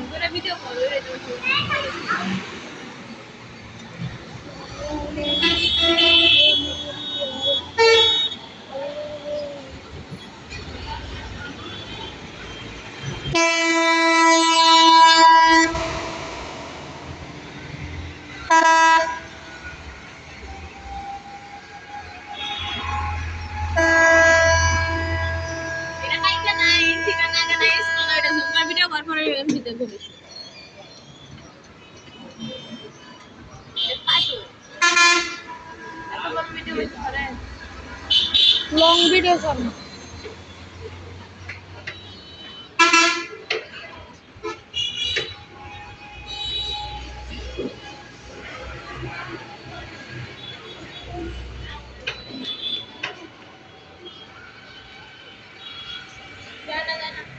তোরা video call রে তো এটা কাইটা নাই ঠিকানা নাই স্কুল এটা তোরা ভিডিও কল করে ভিডিও করিস লং ভিডিও সব জানা